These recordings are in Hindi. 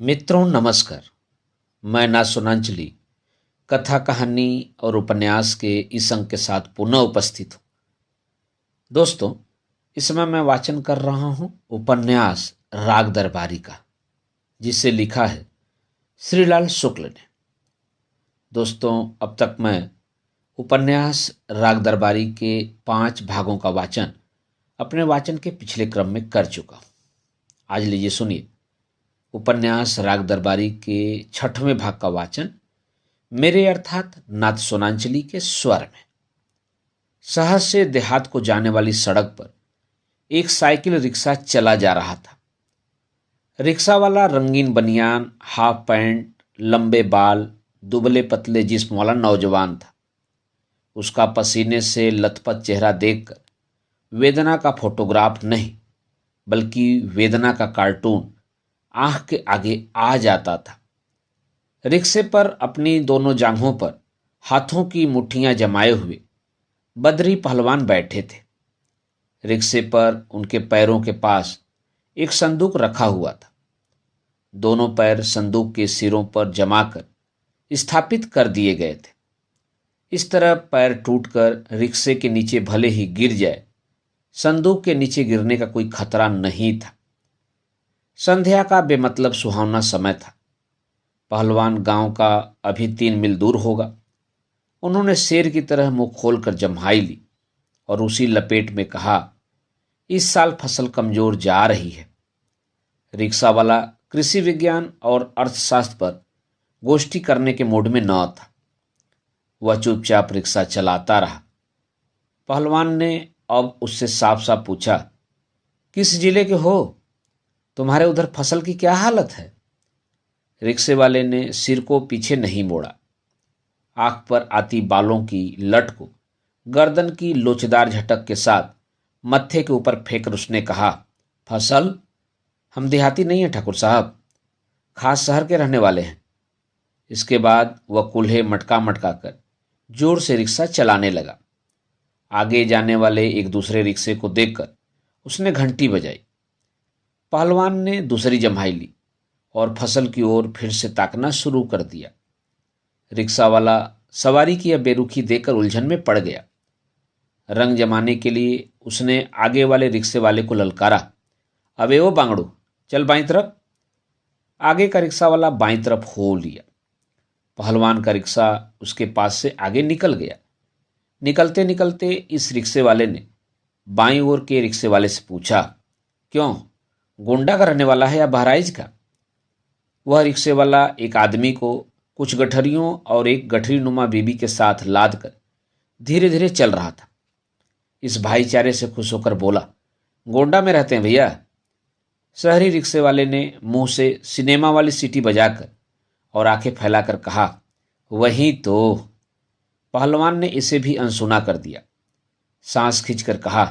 मित्रों नमस्कार। मैं ना सोनांचली कथा कहानी और उपन्यास के इस अंक के साथ पुनः उपस्थित हूँ। दोस्तों, इस समय मैं वाचन कर रहा हूँ उपन्यास राग दरबारी का, जिसे लिखा है श्रीलाल शुक्ल ने। दोस्तों, अब तक मैं उपन्यास राग दरबारी के 5 भागों का वाचन अपने वाचन के पिछले क्रम में कर चुका हूँ। आज लीजिए सुनिए उपन्यास राग दरबारी के 6वें भाग का वाचन मेरे अर्थात नाथ सोनांचली के स्वर में। शहर से देहात को जाने वाली सड़क पर एक साइकिल रिक्शा चला जा रहा था। रिक्शा वाला रंगीन बनियान, हाफ पैंट, लंबे बाल, दुबले पतले जिस्म वाला नौजवान था। उसका पसीने से लथपथ चेहरा देखकर वेदना का फोटोग्राफ नहीं बल्कि वेदना का कार्टून आंख के आगे आ जाता था। रिक्शे पर अपनी दोनों जांघों पर हाथों की मुट्ठियां जमाए हुए बदरी पहलवान बैठे थे। रिक्शे पर उनके पैरों के पास एक संदूक रखा हुआ था। दोनों पैर संदूक के सिरों पर जमाकर स्थापित कर दिए गए थे। इस तरह पैर टूटकर रिक्शे के नीचे भले ही गिर जाए, संदूक के नीचे गिरने का कोई खतरा नहीं था। संध्या का बेमतलब सुहावना समय था। पहलवान गांव का अभी 3 मील दूर होगा। उन्होंने शेर की तरह मुंह खोलकर जम्हाई ली और उसी लपेट में कहा, इस साल फसल कमजोर जा रही है। रिक्शा वाला कृषि विज्ञान और अर्थशास्त्र पर गोष्ठी करने के मूड में न था। वह चुपचाप रिक्शा चलाता रहा। पहलवान ने अब उससे साफ साफ पूछा, किस जिले के हो? तुम्हारे उधर फसल की क्या हालत है? रिक्शे वाले ने सिर को पीछे नहीं मोड़ा। आंख पर आती बालों की लट को गर्दन की लोचदार झटक के साथ मत्थे के ऊपर फेंकर उसने कहा, फसल? हम देहाती नहीं हैं ठाकुर साहब, खास शहर के रहने वाले हैं। इसके बाद वह कुल्हे मटका मटका कर जोर से रिक्शा चलाने लगा। आगे जाने वाले एक दूसरे रिक्शे को देखकर उसने घंटी बजाई। पहलवान ने दूसरी जम्हाई ली और फसल की ओर फिर से ताकना शुरू कर दिया। रिक्शा वाला सवारी की यह बेरुखी देखकर उलझन में पड़ गया। रंग जमाने के लिए उसने आगे वाले रिक्शे वाले को ललकारा, अबे ओ बांगड़ू, चल बाईं तरफ। आगे का रिक्शा वाला बाईं तरफ हो लिया। पहलवान का रिक्शा उसके पास से आगे निकल गया। निकलते निकलते इस रिक्शे वाले ने बाईं ओर के रिक्शे वाले से पूछा, क्यों, गोंडा का रहने वाला है या बहराइच का? वह रिक्शे वाला एक आदमी को कुछ गठरियों और एक गठरी नुमा बीबी के साथ लाद कर धीरे धीरे चल रहा था। इस भाईचारे से खुश होकर बोला, गोंडा में रहते हैं भैया। शहरी रिक्शे वाले ने मुंह से सिनेमा वाली सीटी बजाकर और आंखें फैलाकर कहा, वही तो। पहलवान ने इसे भी अनसुना कर दिया। सांस खींचकर कहा,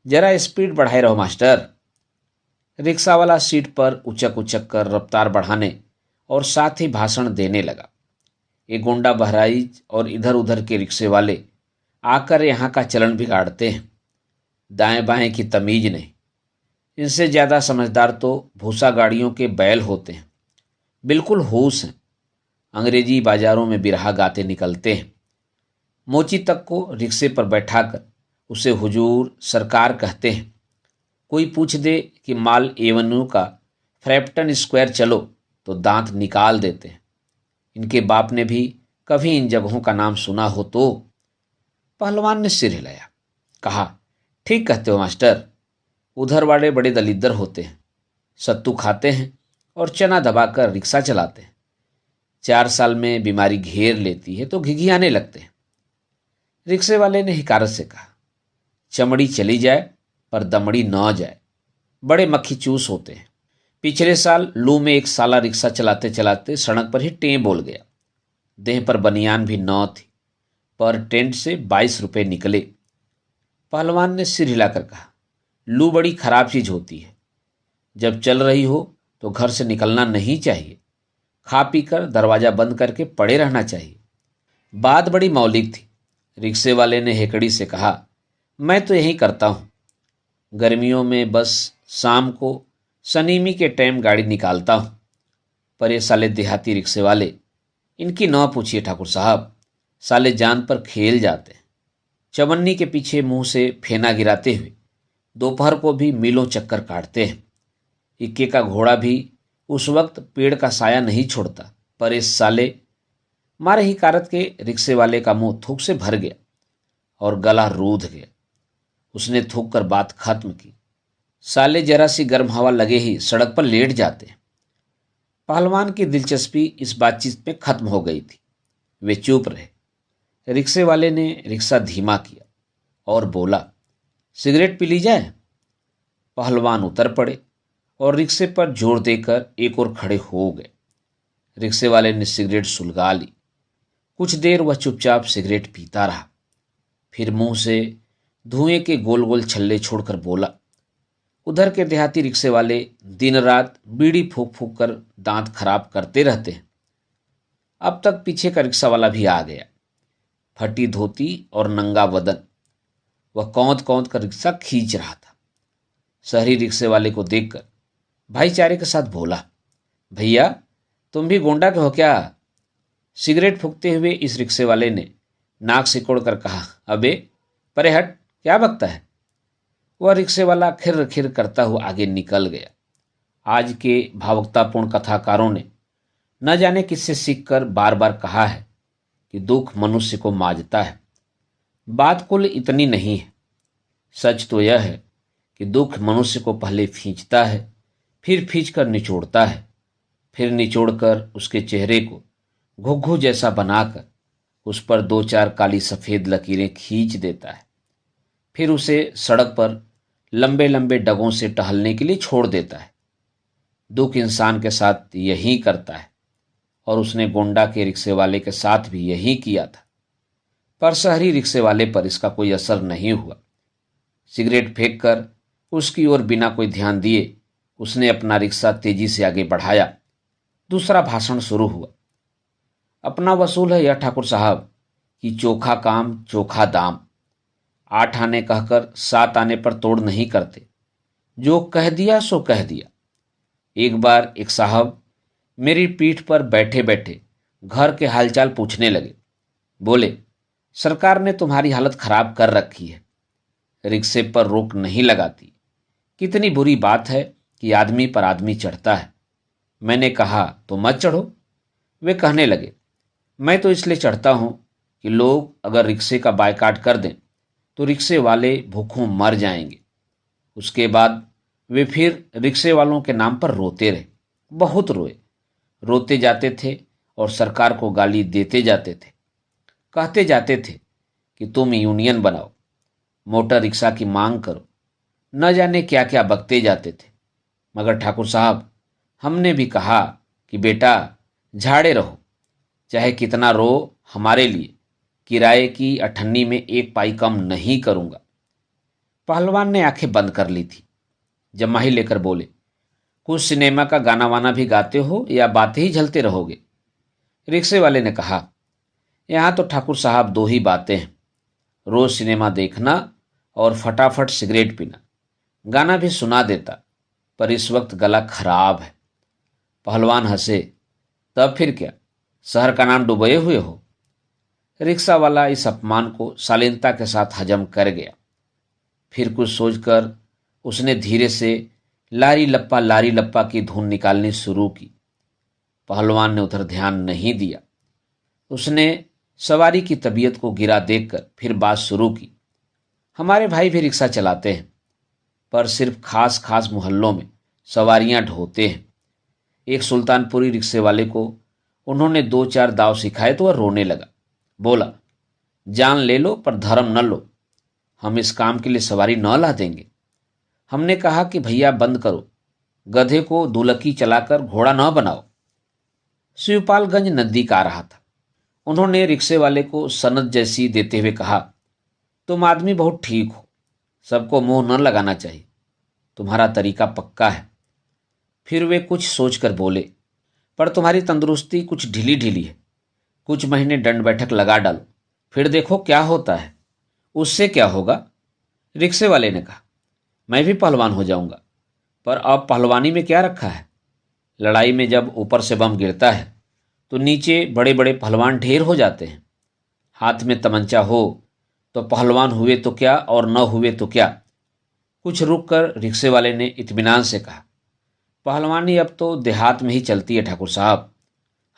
जरा स्पीड बढ़ाए रहो मास्टर। रिक्शा वाला सीट पर उचक उचक कर रफ्तार बढ़ाने और साथ ही भाषण देने लगा। ये गोंडा बहराइच और इधर उधर के रिक्शे वाले आकर यहाँ का चलन बिगाड़ते हैं। दाएं बाएं की तमीज नहीं। इनसे ज़्यादा समझदार तो भूसा गाड़ियों के बैल होते हैं। बिल्कुल होश हैं। अंग्रेजी बाजारों में बिरहा गाते निकलते हैं। मोची तक को रिक्शे पर बैठाकर उसे हुजूर सरकार कहते हैं। कोई पूछ दे कि माल एवेन्यू का फ्रैप्टन स्क्वायर चलो तो दांत निकाल देते हैं। इनके बाप ने भी कभी इन जगहों का नाम सुना हो तो? पहलवान ने सिर हिलाया, कहा, ठीक कहते हो मास्टर। उधर वाले बड़े दलिद्दर होते हैं, सत्तू खाते हैं और चना दबाकर रिक्शा चलाते हैं। 4 साल में बीमारी घेर लेती है तो घिघियाने लगते हैं। रिक्शे वाले ने हिकारत से कहा, चमड़ी चली जाए पर दमड़ी न जाए। बड़े मक्खी चूस होते हैं। पिछले साल लू में एक साला रिक्शा चलाते चलाते सड़क पर ही टें बोल गया। देह पर बनियान भी न थी, पर टेंट से 22 रुपये निकले। पहलवान ने सिर हिलाकर कहा, लू बड़ी खराब चीज होती है। जब चल रही हो तो घर से निकलना नहीं चाहिए। खा पी कर दरवाजा बंद करके पड़े रहना चाहिए। बात बड़ी मौलिक थी। रिक्शे वाले ने हेकड़ी से कहा, मैं तो यही करता हूँ। गर्मियों में बस शाम को सनीमी के टाइम गाड़ी निकालता हूँ। पर ये साले देहाती रिक्शे वाले, इनकी न पूछिए ठाकुर साहब, साले जान पर खेल जाते हैं। चवन्नी के पीछे मुंह से फेना गिराते हुए दोपहर को भी मीलों चक्कर काटते हैं। इक्के का घोड़ा भी उस वक्त पेड़ का साया नहीं छोड़ता, पर इस साले मारे ही कारत के रिक्शे वाले का मुंह थूक से भर गया और गला रूध गया। उसने थूक कर बात खत्म की। साले जरा सी गर्म हवा लगे ही सड़क पर लेट जाते हैं। पहलवान की दिलचस्पी इस बातचीत में खत्म हो गई थी। वे चुप रहे। रिक्शे वाले ने रिक्शा धीमा किया और बोला, सिगरेट पी ली जाए। पहलवान उतर पड़े और रिक्शे पर जोर देकर एक और खड़े हो गए। रिक्शे वाले ने सिगरेट सुलगा ली। कुछ देर वह चुपचाप सिगरेट पीता रहा, फिर मुंह से धुएं के गोल गोल छल्ले छोड़कर बोला, उधर के देहाती रिक्शे वाले दिन रात बीड़ी फूंक फूंक कर दांत खराब करते रहते हैं। अब तक पीछे का रिक्शा वाला भी आ गया, फटी धोती और नंगा बदन। वह कौंध कौंध कर रिक्शा खींच रहा था। शहरी रिक्शे वाले को देखकर भाईचारे के साथ बोला, भैया तुम भी गोंडा के हो क्या? सिगरेट फूंकते हुए इस रिक्शे वाले ने नाक सिकोड़ कर कहा, अबे परे हट, क्या बकता है? वह रिक्शे वाला खिर खिर करता हुआ आगे निकल गया। आज के भावुकतापूर्ण कथाकारों ने न जाने किससे सीखकर बार बार कहा है कि दुख मनुष्य को माजता है। बात कुल इतनी नहीं है। सच तो यह है कि दुख मनुष्य को पहले खींचता है, फिर खींचकर निचोड़ता है, फिर निचोड़कर उसके चेहरे को घुघु जैसा बनाकर उस पर दो चार काली सफेद लकीरें खींच देता है, फिर उसे सड़क पर लंबे लंबे डगों से टहलने के लिए छोड़ देता है। दुख इंसान के साथ यही करता है और उसने गोंडा के रिक्शे वाले के साथ भी यही किया था। पर शहरी रिक्शे वाले पर इसका कोई असर नहीं हुआ। सिगरेट फेंक कर उसकी ओर बिना कोई ध्यान दिए उसने अपना रिक्शा तेजी से आगे बढ़ाया। दूसरा भाषण शुरू हुआ। अपना वसूल है यह ठाकुर साहब कि चोखा काम चोखा दाम। 8 आने कहकर 7 आने पर तोड़ नहीं करते। जो कह दिया सो कह दिया। एक बार एक साहब मेरी पीठ पर बैठे बैठे घर के हालचाल पूछने लगे। बोले, सरकार ने तुम्हारी हालत खराब कर रखी है, रिक्शे पर रोक नहीं लगाती। कितनी बुरी बात है कि आदमी पर आदमी चढ़ता है। मैंने कहा, तो मत चढ़ो। वे कहने लगे, मैं तो इसलिए चढ़ता हूं कि लोग अगर रिक्शे का बायकाट कर दें तो रिक्शे वाले भूखों मर जाएंगे। उसके बाद वे फिर रिक्शे वालों के नाम पर रोते रहे। बहुत रोए। रोते जाते थे और सरकार को गाली देते जाते थे। कहते जाते थे कि तुम यूनियन बनाओ, मोटर रिक्शा की मांग करो। न जाने क्या क्या बकते जाते थे। मगर ठाकुर साहब, हमने भी कहा कि बेटा झाड़े रहो, चाहे कितना रो, हमारे लिए किराए की अठन्नी में 1 पाई कम नहीं करूंगा। पहलवान ने आंखें बंद कर ली थी। जमाही लेकर बोले, कुछ सिनेमा का गाना वाना भी गाते हो या बातें ही झलते रहोगे? रिक्शे वाले ने कहा, यहाँ तो ठाकुर साहब 2 ही बातें हैं, रोज सिनेमा देखना और फटाफट सिगरेट पीना। गाना भी सुना देता, पर इस वक्त गला खराब है। पहलवान हंसे, तब फिर क्या, शहर का नाम डुबोए हुए हो? रिक्शा वाला इस अपमान को शालीनता के साथ हजम कर गया। फिर कुछ सोचकर उसने धीरे से लारी लप्पा की धुन निकालनी शुरू की। पहलवान ने उधर ध्यान नहीं दिया। उसने सवारी की तबीयत को गिरा देखकर फिर बात शुरू की। हमारे भाई भी रिक्शा चलाते हैं, पर सिर्फ खास खास मोहल्लों में सवारियां ढोते हैं। एक सुल्तानपुरी रिक्शे वाले को उन्होंने 2-4 दाव सिखाए तो वह रोने लगा। बोला, जान ले लो पर धर्म न लो, हम इस काम के लिए सवारी न ला देंगे। हमने कहा कि भैया बंद करो, गधे को दुलकी चलाकर घोड़ा न बनाओ। शिवपालगंज नजदीक आ रहा था। उन्होंने रिक्शे वाले को सनद जैसी देते हुए कहा, तुम आदमी बहुत ठीक हो, सबको मुंह न लगाना चाहिए, तुम्हारा तरीका पक्का है। फिर वे कुछ सोचकर बोले, पर तुम्हारी तंदुरुस्ती कुछ ढीली ढीली है, कुछ महीने दंड बैठक लगा डालो, फिर देखो क्या होता है। उससे क्या होगा? रिक्शे वाले ने कहा, मैं भी पहलवान हो जाऊंगा। पर अब पहलवानी में क्या रखा है? लड़ाई में जब ऊपर से बम गिरता है तो नीचे बड़े बड़े पहलवान ढेर हो जाते हैं। हाथ में तमंचा हो तो पहलवान हुए तो क्या और न हुए तो क्या। कुछ रुक कर रिक्शे वाले ने इत्मीनान से कहा, पहलवानी अब तो देहात में ही चलती है ठाकुर साहब,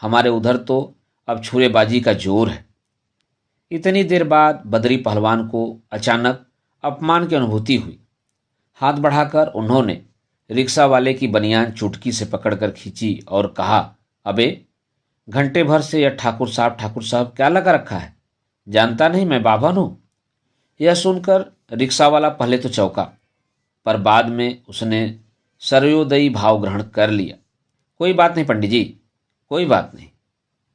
हमारे उधर तो अब छुरेबाजी का जोर है। इतनी देर बाद बदरी पहलवान को अचानक अपमान की अनुभूति हुई। हाथ बढ़ाकर उन्होंने रिक्शा वाले की बनियान चुटकी से पकड़कर खींची और कहा, अबे घंटे भर से यह ठाकुर साहब क्या लगा रखा है, जानता नहीं मैं बाभन हूं। यह सुनकर रिक्शा वाला पहले तो चौंका, पर बाद में उसने सर्वोदयी भाव ग्रहण कर लिया। कोई बात नहीं पंडित जी, कोई बात नहीं,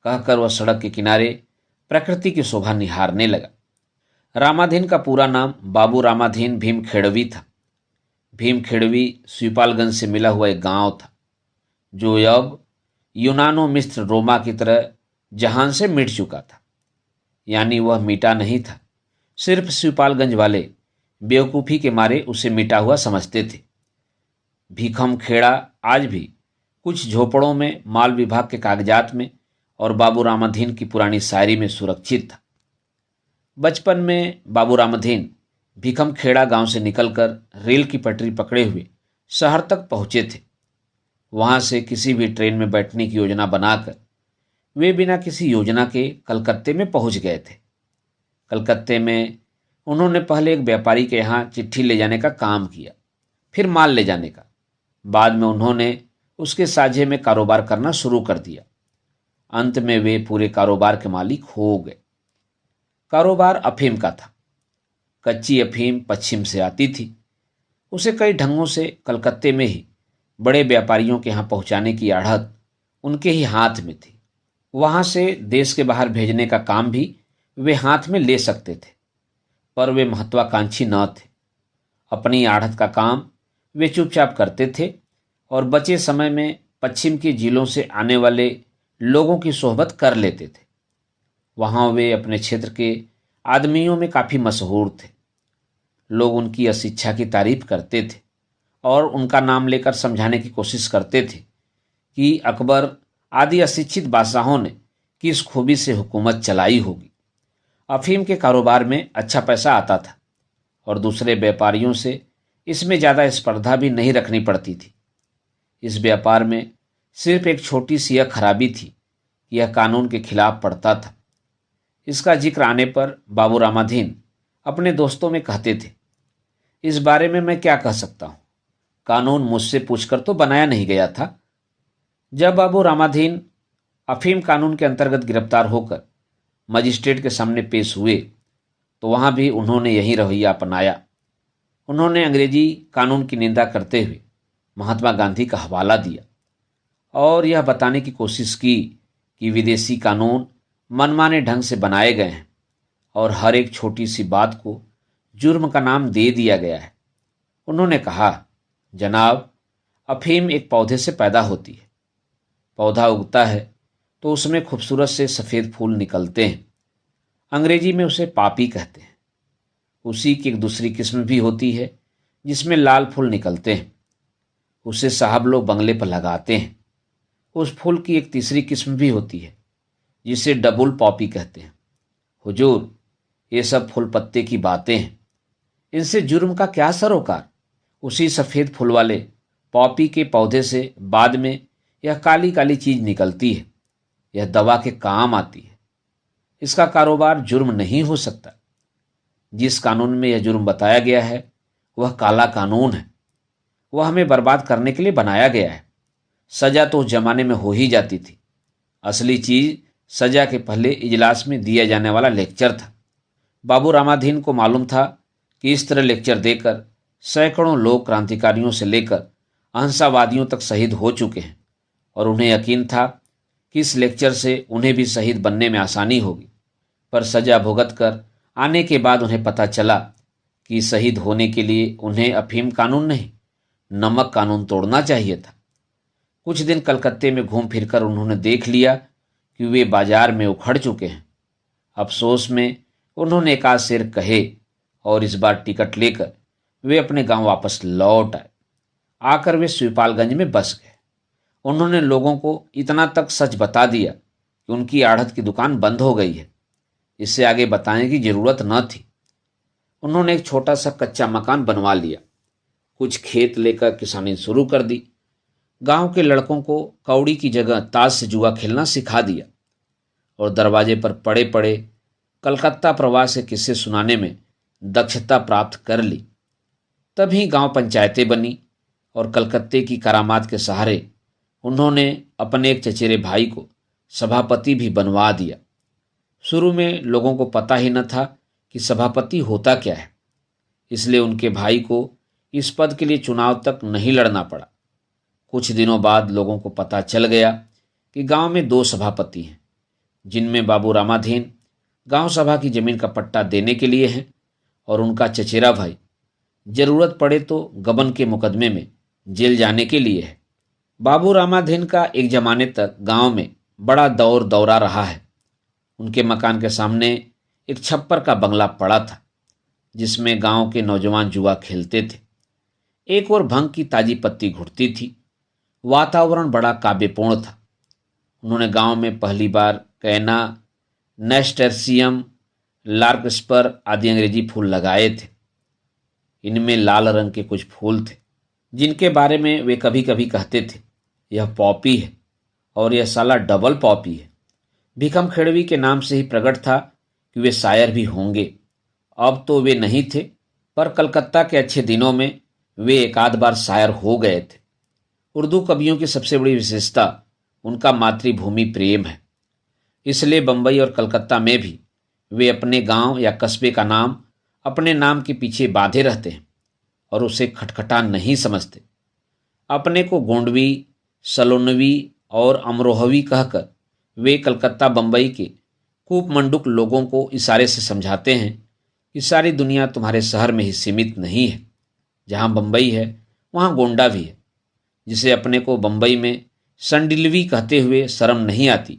कहकर वह सड़क के किनारे प्रकृति की शोभा निहारने लगा। रामाधीन का पूरा नाम बाबू रामाधीन भीम खेड़वी था। भीम खेड़वी शिवपालगंज से मिला हुआ एक गांव था, जो अब यूनानो मिस्र रोमा की तरह जहान से मिट चुका था। यानी वह मिटा नहीं था, सिर्फ शिवपालगंज वाले बेवकूफ़ी के मारे उसे मिटा हुआ समझते थे। भीखम खेड़ा आज भी कुछ झोपड़ों में, माल विभाग के कागजात में और बाबू रामाधीन की पुरानी शायरी में सुरक्षित था। बचपन में बाबू रामाधीन भीखम खेड़ा गांव से निकलकर रेल की पटरी पकड़े हुए शहर तक पहुंचे थे। वहां से किसी भी ट्रेन में बैठने की योजना बनाकर वे बिना किसी योजना के कलकत्ते में पहुंच गए थे। कलकत्ते में उन्होंने पहले एक व्यापारी के यहाँ चिट्ठी ले जाने का काम किया, फिर माल ले जाने का। बाद में उन्होंने उसके साझे में कारोबार करना शुरू कर दिया। अंत में वे पूरे कारोबार के मालिक हो गए। कारोबार अफीम का था। कच्ची अफीम पश्चिम से आती थी। उसे कई ढंगों से कलकत्ते में ही बड़े व्यापारियों के यहाँ पहुँचाने की आढ़त उनके ही हाथ में थी। वहाँ से देश के बाहर भेजने का काम भी वे हाथ में ले सकते थे, पर वे महत्वाकांक्षी न थे। अपनी आढ़त का काम वे चुपचाप करते थे और बचे समय में पश्चिम के जिलों से आने वाले लोगों की सोहबत कर लेते थे। वहाँ वे अपने क्षेत्र के आदमियों में काफ़ी मशहूर थे। लोग उनकी अशिक्षा की तारीफ करते थे और उनका नाम लेकर समझाने की कोशिश करते थे कि अकबर आदि अशिक्षित बादशाहों ने किस खूबी से हुकूमत चलाई होगी। अफीम के कारोबार में अच्छा पैसा आता था और दूसरे व्यापारियों से इसमें ज़्यादा स्पर्धा भी नहीं रखनी पड़ती थी। इस व्यापार में सिर्फ एक छोटी सी यह खराबी थी कि यह कानून के खिलाफ पड़ता था। इसका जिक्र आने पर बाबू रामाधीन अपने दोस्तों में कहते थे, इस बारे में मैं क्या कह सकता हूँ, कानून मुझसे पूछकर तो बनाया नहीं गया था। जब बाबू रामाधीन अफीम कानून के अंतर्गत गिरफ्तार होकर मजिस्ट्रेट के सामने पेश हुए तो वहाँ भी उन्होंने यही रवैया अपनाया। उन्होंने अंग्रेजी कानून की निंदा करते हुए महात्मा गांधी का हवाला दिया और यह बताने की कोशिश की कि विदेशी कानून मनमाने ढंग से बनाए गए हैं और हर एक छोटी सी बात को जुर्म का नाम दे दिया गया है। उन्होंने कहा, जनाब, अफीम एक पौधे से पैदा होती है। पौधा उगता है तो उसमें खूबसूरत से सफ़ेद फूल निकलते हैं। अंग्रेजी में उसे पापी कहते हैं। उसी की एक दूसरी किस्म भी होती है जिसमें लाल फूल निकलते हैं। उसे साहब लोग बंगले पर लगाते हैं। उस फूल की एक तीसरी किस्म भी होती है जिसे डबल पॉपी कहते हैं। हुजूर, ये सब फूल पत्ते की बातें हैं। इनसे जुर्म का क्या सरोकार। उसी सफ़ेद फूल वाले पॉपी के पौधे से बाद में यह काली काली चीज़ निकलती है। यह दवा के काम आती है। इसका कारोबार जुर्म नहीं हो सकता। जिस कानून में यह जुर्म बताया गया है वह काला कानून है। वह हमें बर्बाद करने के लिए बनाया गया है। सज़ा तो उस जमाने में हो ही जाती थी। असली चीज़ सज़ा के पहले इजलास में दिया जाने वाला लेक्चर था। बाबू रामाधीन को मालूम था कि इस तरह लेक्चर देकर सैकड़ों लोग क्रांतिकारियों से लेकर अहिंसावादियों तक शहीद हो चुके हैं और उन्हें यकीन था कि इस लेक्चर से उन्हें भी शहीद बनने में आसानी होगी। पर सज़ा भुगत कर आने के बाद उन्हें पता चला कि शहीद होने के लिए उन्हें अफीम कानून नहीं, नमक कानून तोड़ना चाहिए था। कुछ दिन कलकत्ते में घूम फिरकर उन्होंने देख लिया कि वे बाजार में उखड़ चुके हैं। अफसोस में उन्होंने एक आध शेर कहे और इस बार टिकट लेकर वे अपने गांव वापस लौट आए। आकर वे शिवपालगंज में बस गए। उन्होंने लोगों को इतना तक सच बता दिया कि उनकी आढ़त की दुकान बंद हो गई है। इससे आगे बताने की जरूरत न थी। उन्होंने एक छोटा सा कच्चा मकान बनवा लिया, कुछ खेत लेकर किसानी शुरू कर दी, गांव के लड़कों को कौड़ी की जगह ताश से जुआ खेलना सिखा दिया और दरवाजे पर पड़े पड़े कलकत्ता प्रवास के किस्से सुनाने में दक्षता प्राप्त कर ली। तभी गांव पंचायतें बनी और कलकत्ते की करामात के सहारे उन्होंने अपने एक चचेरे भाई को सभापति भी बनवा दिया। शुरू में लोगों को पता ही न था कि सभापति होता क्या है, इसलिए उनके भाई को इस पद के लिए चुनाव तक नहीं लड़ना पड़ा। कुछ दिनों बाद लोगों को पता चल गया कि गांव में 2 सभापति हैं, जिनमें बाबू रामाधीन गांव सभा की जमीन का पट्टा देने के लिए हैं और उनका चचेरा भाई जरूरत पड़े तो गबन के मुकदमे में जेल जाने के लिए है। बाबू रामाधीन का एक जमाने तक गांव में बड़ा दौर दौरा रहा है। उनके मकान के सामने एक छप्पर का बंगला पड़ा था, जिसमें गांव के नौजवान जुआ खेलते थे। एक और भंग की ताजी पत्ती घुटती थी। वातावरण बड़ा काव्यपूर्ण था। उन्होंने गांव में पहली बार कैना, नेस्टर्सियम, लार्कस्पर आदि अंग्रेजी फूल लगाए थे। इनमें लाल रंग के कुछ फूल थे, जिनके बारे में वे कभी कभी कहते थे, यह पॉपी है और यह साला डबल पॉपी है। भीखम खेड़वी के नाम से ही प्रकट था कि वे शायर भी होंगे। अब तो वे नहीं थे, पर कलकत्ता के अच्छे दिनों में वे एक आध बार शायर हो गए थे। उर्दू कवियों की सबसे बड़ी विशेषता उनका मातृभूमि प्रेम है। इसलिए बंबई और कलकत्ता में भी वे अपने गांव या कस्बे का नाम अपने नाम के पीछे बांधे रहते हैं और उसे खटखटा नहीं समझते। अपने को गोंडवी, सलोनवी और अमरोहवी कहकर वे कलकत्ता बंबई के कूपमंडुक लोगों को इशारे से समझाते हैं कि सारी दुनिया तुम्हारे शहर में ही सीमित नहीं है। जहाँ बंबई है वहाँ गोंडा भी है। जिसे अपने को बंबई में संडिलवी कहते हुए शर्म नहीं आती,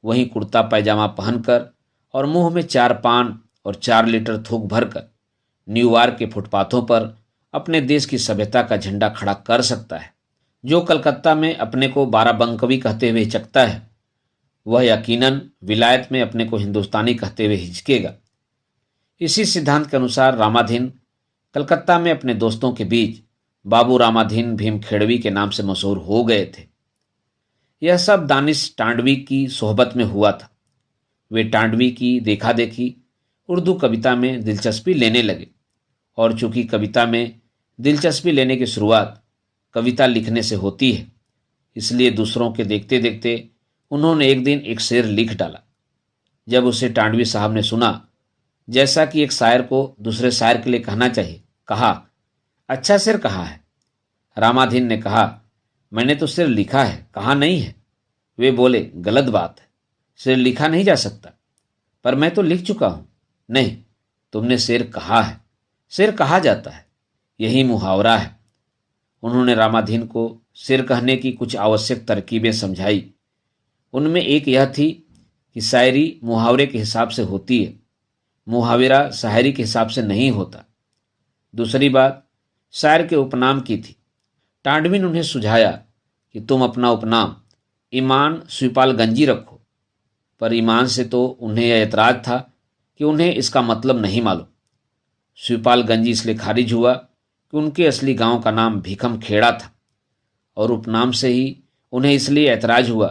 वहीं कुर्ता पैजामा पहनकर और मुंह में 4 पान और 4 लीटर थूक भरकर न्यूयॉर्क के फुटपाथों पर अपने देश की सभ्यता का झंडा खड़ा कर सकता है। जो कलकत्ता में अपने को बाराबंकवी कहते हुए हिचकता है, वह यकीनन विलायत में अपने को हिंदुस्तानी कहते हुए हिचकेगा। इसी सिद्धांत के अनुसार रामाधीन कलकत्ता में अपने दोस्तों के बीच बाबू रामाधीन भीम खेड़वी के नाम से मशहूर हो गए थे। यह सब दानिश टांडवी की सोहबत में हुआ था। वे टांडवी की देखा देखी उर्दू कविता में दिलचस्पी लेने लगे और चूंकि कविता में दिलचस्पी लेने की शुरुआत कविता लिखने से होती है, इसलिए दूसरों के देखते देखते उन्होंने एक दिन एक शेर लिख डाला। जब उसे टांडवी साहब ने सुना, जैसा कि एक शायर को दूसरे शायर के लिए कहना चाहिए, कहा, अच्छा शेर कहा है। रामाधीन ने कहा, मैंने तो शेर लिखा है, कहा नहीं है। वे बोले, गलत बात है, शेर लिखा नहीं जा सकता। पर मैं तो लिख चुका हूं। नहीं, तुमने शेर कहा है, शेर कहा जाता है, यही मुहावरा है। उन्होंने रामाधीन को शेर कहने की कुछ आवश्यक तरकीबें समझाई। उनमें एक यह थी कि शायरी मुहावरे के हिसाब से होती है, मुहावरा शायरी के हिसाब से नहीं होता। दूसरी बात शायर के उपनाम की थी। टांडवी ने उन्हें सुझाया कि तुम अपना उपनाम ईमान शिवपालगंजी रखो, पर ईमान से तो उन्हें यह ऐतराज था कि उन्हें इसका मतलब नहीं मालूम। शिवपालगंजी इसलिए खारिज हुआ कि उनके असली गांव का नाम भीखम खेड़ा था और उपनाम से ही उन्हें इसलिए ऐतराज हुआ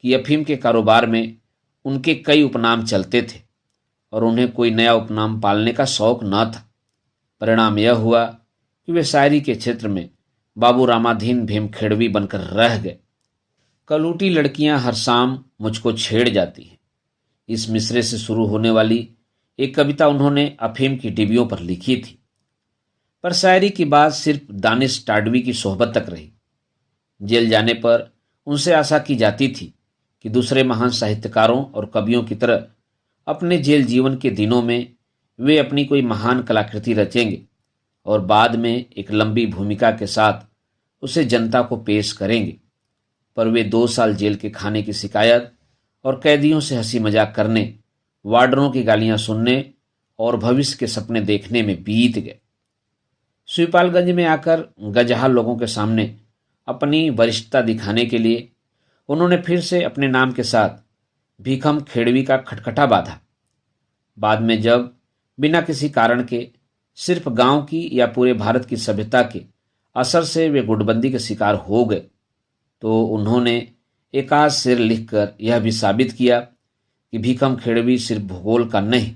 कि अफीम के कारोबार में उनके कई उपनाम चलते थे और उन्हें कोई नया उपनाम पालने का शौक न था। परिणाम यह हुआ कि वे शायरी के क्षेत्र में बाबू रामाधीन भीम खेड़वी बनकर रह गए। कलूटी लड़कियां हर शाम मुझको छेड़ जाती हैं, इस मिसरे से शुरू होने वाली एक कविता उन्होंने अफीम की डिबियों पर लिखी थी। पर शायरी की बात सिर्फ दानिश टांडवी की सोहबत तक रही। जेल जाने पर उनसे आशा की जाती थी कि दूसरे महान साहित्यकारों और कवियों की तरह अपने जेल जीवन के दिनों में वे अपनी कोई महान कलाकृति रचेंगे और बाद में एक लंबी भूमिका के साथ उसे जनता को पेश करेंगे। पर वे 2 साल जेल के खाने की शिकायत और कैदियों से हंसी मजाक करने, वार्डरों की गालियां सुनने और भविष्य के सपने देखने में बीत गए। शिवपालगंज में आकर गजहा लोगों के सामने अपनी वरिष्ठता दिखाने के लिए उन्होंने फिर से अपने नाम के साथ भीखम खेड़वी का खटखटा बांधा। बाद में जब बिना किसी कारण के सिर्फ गांव की या पूरे भारत की सभ्यता के असर से वे गुटबंदी के शिकार हो गए, तो उन्होंने एक आध शेर लिखकर यह भी साबित किया कि भीखम खेड़वी सिर्फ भूगोल का नहीं,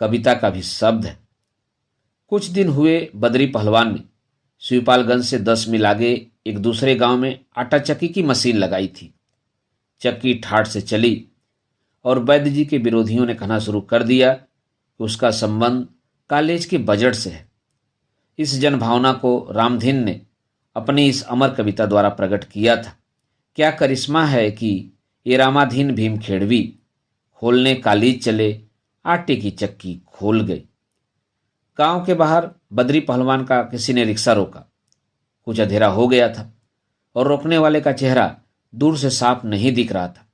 कविता का भी शब्द है। कुछ दिन हुए बद्री पहलवान ने शिवपालगंज से 10 मील आगे एक दूसरे गांव में आटा चक्की की मशीन लगाई थी। चक्की ठाठ से चली और वैद्य जी के विरोधियों ने कहना शुरू कर दिया कि उसका संबंध कॉलेज के बजट से है। इस जनभावना को रामधीन ने अपनी इस अमर कविता द्वारा प्रकट किया था। क्या करिश्मा है कि ये रामाधीन भीम खेड़वी खोलने कॉलेज चले, आटे की चक्की खोल गई। गांव के बाहर बद्री पहलवान का किसी ने रिक्शा रोका। कुछ अंधेरा हो गया था और रोकने वाले का चेहरा दूर से साफ नहीं दिख रहा था।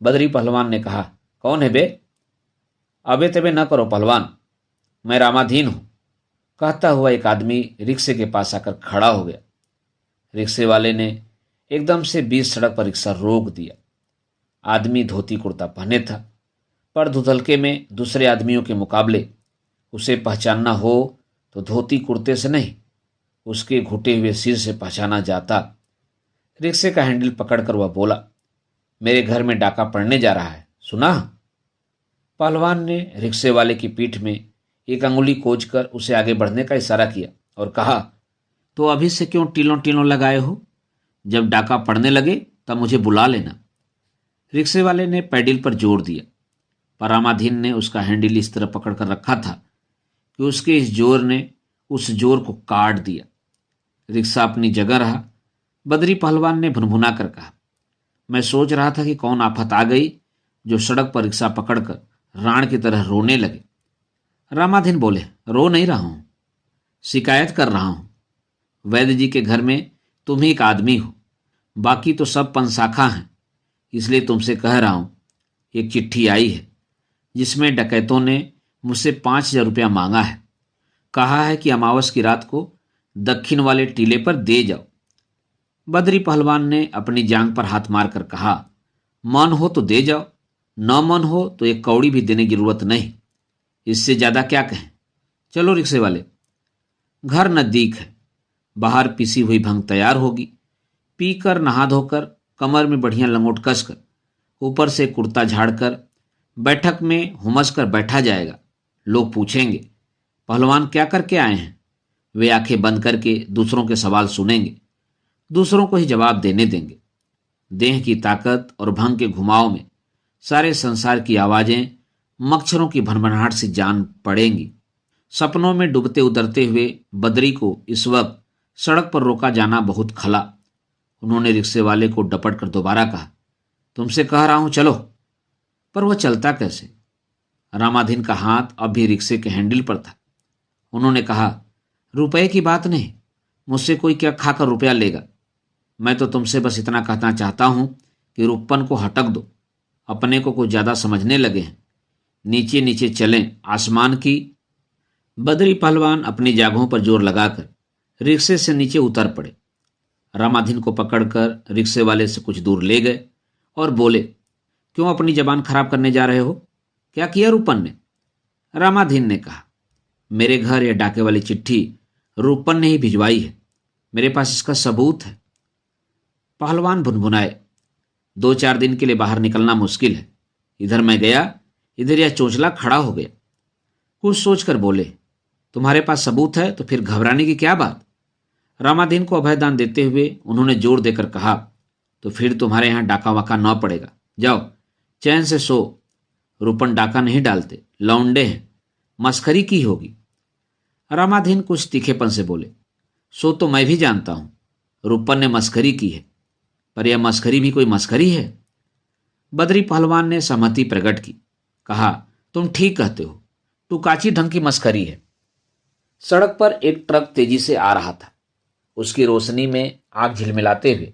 बद्री पहलवान ने कहा, कौन है बे? अबे तबे न करो पहलवान, मैं रामाधीन हूं, कहता हुआ एक आदमी रिक्शे के पास आकर खड़ा हो गया। रिक्शे वाले ने एकदम से बीच सड़क पर रिक्शा रोक दिया। आदमी धोती कुर्ता पहने था, पर धुतलके में दूसरे आदमियों के मुकाबले उसे पहचानना हो तो धोती कुर्ते से नहीं, उसके घुटे हुए सिर से पहचाना जाता। रिक्शे का हैंडल पकड़कर वह बोला, मेरे घर में डाका पड़ने जा रहा है, सुना? पहलवान ने रिक्शे वाले की पीठ में एक अंगुली कोचकर उसे आगे बढ़ने का इशारा किया और कहा, तो अभी से क्यों टीलों टीलों लगाए हो? जब डाका पड़ने लगे तब मुझे बुला लेना। रिक्शे वाले ने पैडल पर जोर दिया, पर रामाधीन ने उसका हैंडल इस तरह पकड़ कर रखा था कि उसके इस जोर ने उस जोर को काट दिया। रिक्शा अपनी जगह रहा। बद्री पहलवान ने भुनभुना कर कहा, मैं सोच रहा था कि कौन आफत आ गई जो सड़क पर रिक्शा पकड़कर राण की तरह रोने लगे। रामाधीन बोले, रो नहीं रहा हूं, शिकायत कर रहा हूं। वैद्य जी के घर में तुम ही एक आदमी हो, बाकी तो सब पंसाखा हैं, इसलिए तुमसे कह रहा हूं। एक चिट्ठी आई है जिसमें डकैतों ने मुझसे 5,000 रुपया मांगा है। कहा है कि अमावस की रात को दक्षिण वाले टीले पर दे जाओ। बद्री पहलवान ने अपनी जांग पर हाथ मारकर कहा, मन हो तो दे जाओ, न मन हो तो एक कौड़ी भी देने की जरूरत नहीं, इससे ज्यादा क्या कहें। चलो रिक्शे वाले। घर नजदीक है, बाहर पिसी हुई भंग तैयार होगी। पीकर नहा धोकर कमर में बढ़िया लंगोट कसकर ऊपर से कुर्ता झाड़कर बैठक में हुमस कर बैठा जाएगा। लोग पूछेंगे, पहलवान क्या करके आए हैं? वे आंखें बंद करके दूसरों के सवाल सुनेंगे, दूसरों को ही जवाब देने देंगे। देह की ताकत और भंग के घुमाव में सारे संसार की आवाजें मच्छरों की भनभनाहट से जान पड़ेंगी। सपनों में डूबते उतरते हुए बद्री को इस वक्त सड़क पर रोका जाना बहुत खला। उन्होंने रिक्शे वाले को डपट कर दोबारा कहा, तुमसे कह रहा हूं चलो। पर वह चलता कैसे? रामाधीन का हाथ अब भी रिक्शे के हैंडल पर था। उन्होंने कहा, रुपए की बात नहीं, मुझसे कोई क्या खाकर रुपया लेगा। मैं तो तुमसे बस इतना कहना चाहता हूं कि रुपन को हटक दो। अपने को कुछ ज्यादा समझने लगे हैं, नीचे नीचे चलें आसमान की। बद्री पहलवान अपनी जागहों पर जोर लगाकर रिक्शे से नीचे उतर पड़े। रामाधीन को पकड़कर रिक्शे वाले से कुछ दूर ले गए और बोले, क्यों अपनी जबान खराब करने जा रहे हो? क्या किया रूपन ने? रामाधीन ने कहा, मेरे घर यह डाके वाली चिट्ठी रूपन ने ही भिजवाई है, मेरे पास इसका सबूत है। पहलवान भुनभुनाए, 2-4 दिन के लिए बाहर निकलना मुश्किल है। इधर मैं गया, इधर यह चोंचला खड़ा हो गया। कुछ सोचकर बोले, तुम्हारे पास सबूत है तो फिर घबराने की क्या बात? रामाधीन को अभयदान देते हुए उन्होंने जोर देकर कहा, तो फिर तुम्हारे यहां डाका वाका न पड़ेगा, जाओ चैन से सो। रूपन डाका नहीं डालते, लौंडे हैं, मस्खरी की होगी। रामाधीन कुछ तीखेपन से बोले, सो तो मैं भी जानता हूं, रूपन ने मस्खरी की है, पर यह मस्खरी भी कोई मस्खरी है? बद्री पहलवान ने सहमति प्रकट की, कहा, तुम ठीक कहते हो, टुकाची ढंग की मस्खरी है। सड़क पर एक ट्रक तेजी से आ रहा था। उसकी रोशनी में आंख झिलमिलाते हुए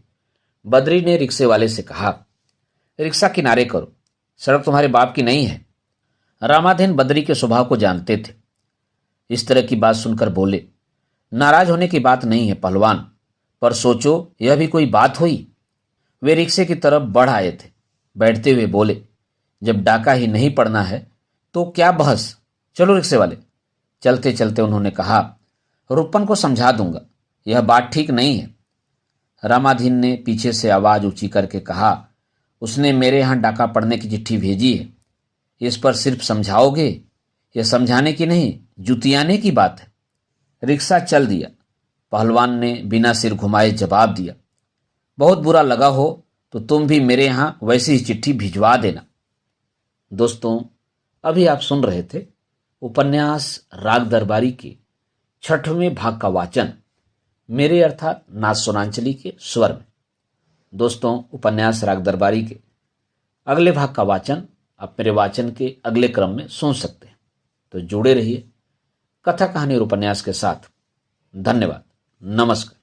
बद्री ने रिक्शे वाले से कहा, रिक्शा किनारे करो, सड़क तुम्हारे बाप की नहीं है। रामाधीन बद्री के स्वभाव को जानते थे। इस तरह की बात सुनकर बोले, नाराज होने की बात नहीं है पहलवान, पर सोचो यह भी कोई बात हुई। वे रिक्शे की तरफ बढ़ आए थे। बैठते हुए बोले, जब डाका ही नहीं पड़ना है तो क्या बहस, चलो रिक्शे वाले। चलते चलते उन्होंने कहा, रूपन को समझा दूंगा, यह बात ठीक नहीं है। रामाधीन ने पीछे से आवाज ऊंची करके कहा, उसने मेरे यहां डाका पड़ने की चिट्ठी भेजी है, इस पर सिर्फ समझाओगे? यह समझाने की नहीं, जुतियाने की बात है। रिक्शा चल दिया। पहलवान ने बिना सिर घुमाए जवाब दिया, बहुत बुरा लगा हो तो तुम भी मेरे यहां वैसी ही चिट्ठी भिजवा देना। दोस्तों, अभी आप सुन रहे थे उपन्यास राग दरबारी के 6वें भाग का वाचन मेरे अर्थात नाथ सोनांचली के स्वर में। दोस्तों, उपन्यास राग दरबारी के अगले भाग का वाचन आप मेरे वाचन के अगले क्रम में सुन सकते हैं। तो जुड़े रहिए कथा कहानी और उपन्यास के साथ। धन्यवाद। नमस्कार।